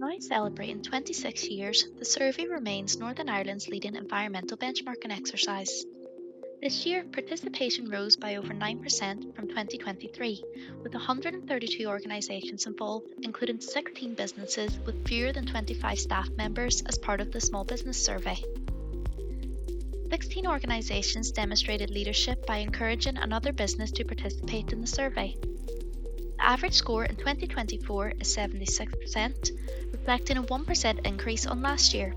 Now celebrating 26 years, the survey remains Northern Ireland's leading environmental benchmarking exercise. This year, participation rose by over 9% from 2023, with 132 organisations involved, including 16 businesses with fewer than 25 staff members as part of the Small Business Survey. 16 organisations demonstrated leadership by encouraging another business to participate in the survey. The average score in 2024 is 76%, reflecting a 1% increase on last year.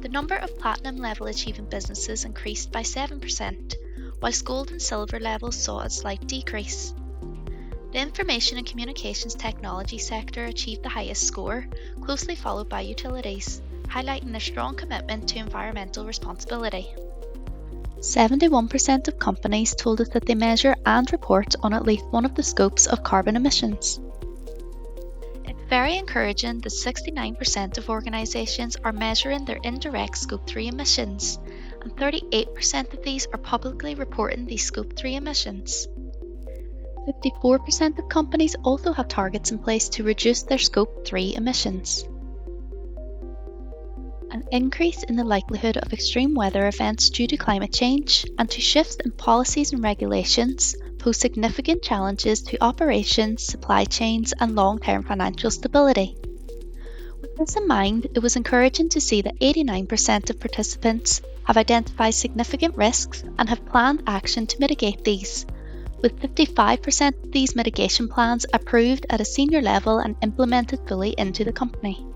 The number of platinum level achieving businesses increased by 7%, whilst gold and silver levels saw a slight decrease. The information and communications technology sector achieved the highest score, closely followed by utilities, highlighting their strong commitment to environmental responsibility. 71% of companies told us that they measure and report on at least one of the scopes of carbon emissions. It's very encouraging that 69% of organisations are measuring their indirect Scope 3 emissions, and 38% of these are publicly reporting these Scope 3 emissions. 54% of companies also have targets in place to reduce their Scope 3 emissions. An increase in the likelihood of extreme weather events due to climate change and to shifts in policies and regulations pose significant challenges to operations, supply chains, and long-term financial stability. With this in mind, it was encouraging to see that 89% of participants have identified significant risks and have planned action to mitigate these, with 55% of these mitigation plans approved at a senior level and implemented fully into the company.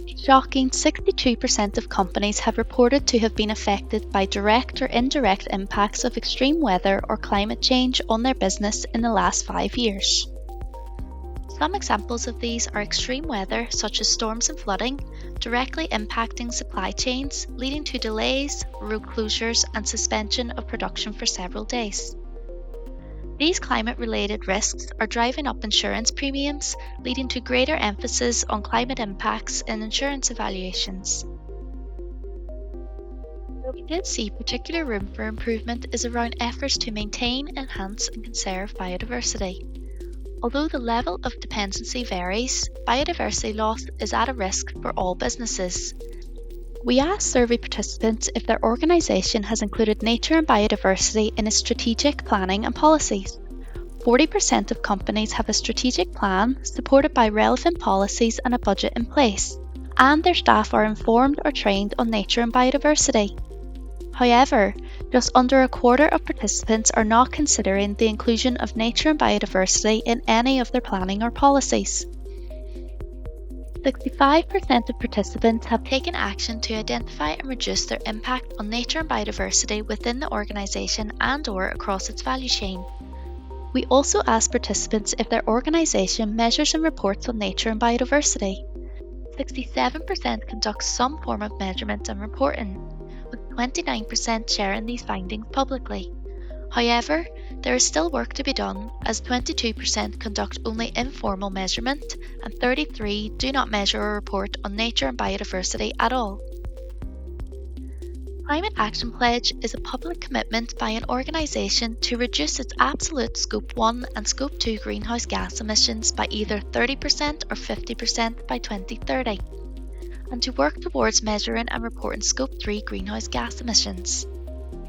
A shocking 62% of companies have reported to have been affected by direct or indirect impacts of extreme weather or climate change on their business in the last 5 years. Some examples of these are extreme weather such as storms and flooding, directly impacting supply chains, leading to delays, road closures, and suspension of production for several days. These climate-related risks are driving up insurance premiums, leading to greater emphasis on climate impacts in insurance evaluations. Where we did see particular room for improvement is around efforts to maintain, enhance, and conserve biodiversity. Although the level of dependency varies, biodiversity loss is at a risk for all businesses. We asked survey participants if their organisation has included nature and biodiversity in its strategic planning and policies. 40% of companies have a strategic plan supported by relevant policies and a budget in place, and their staff are informed or trained on nature and biodiversity. However, just under a quarter of participants are not considering the inclusion of nature and biodiversity in any of their planning or policies. 65% of participants have taken action to identify and reduce their impact on nature and biodiversity within the organisation and/or across its value chain. We also asked participants if their organisation measures and reports on nature and biodiversity. 67% conduct some form of measurement and reporting, with 29% sharing these findings publicly. However, there is still work to be done, as 22% conduct only informal measurement and 33% do not measure or report on nature and biodiversity at all. Climate Action Pledge is a public commitment by an organisation to reduce its absolute Scope 1 and Scope 2 greenhouse gas emissions by either 30% or 50% by 2030, and to work towards measuring and reporting Scope 3 greenhouse gas emissions.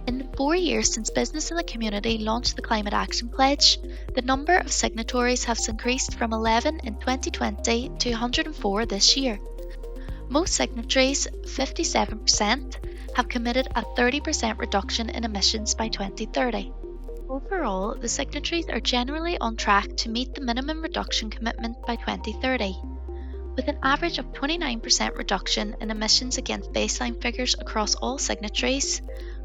In the 4 years since business and the community launched the Climate Action Pledge, the number of signatories has increased from 11 in 2020 to 104 this year. Most signatories, 57%, have committed a 30% reduction in emissions by 2030. Overall, the signatories are generally on track to meet the minimum reduction commitment by 2030, with an average of 29% reduction in emissions against baseline figures across all signatories,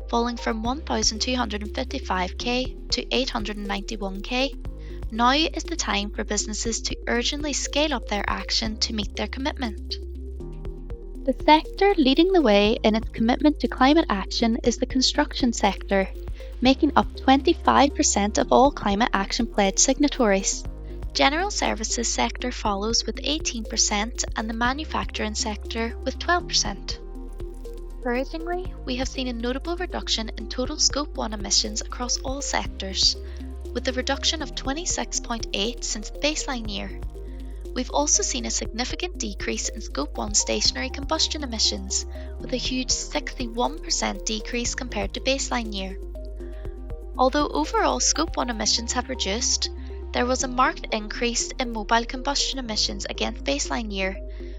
falling from 1,255k to 891k. Now is the time for businesses to urgently scale up their action to meet their commitment. The sector leading the way in its commitment to climate action is the construction sector, making up 25% of all Climate Action Pledge signatories. General services sector follows with 18% and the manufacturing sector with 12%. Encouragingly, we have seen a notable reduction in total Scope 1 emissions across all sectors, with a reduction of 26.8 since the baseline year. We've also seen a significant decrease in Scope 1 stationary combustion emissions, with a huge 61% decrease compared to baseline year. Although overall Scope 1 emissions have reduced, there was a marked increase in mobile combustion emissions against baseline year,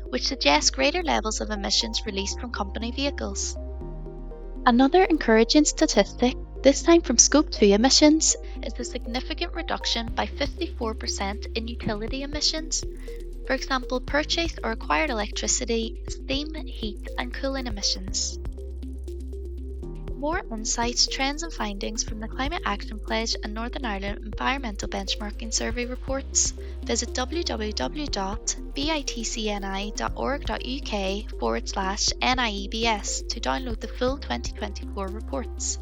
which suggests greater levels of emissions released from company vehicles. Another encouraging statistic, this time from Scope 2 emissions, is the significant reduction by 54% in utility emissions, for example purchased or acquired electricity, steam, heat and cooling emissions. For more insights, trends and findings from the Climate Action Pledge and Northern Ireland Environmental Benchmarking Survey reports, visit www.bitcni.org.uk/NIEBS to download the full 2024 reports.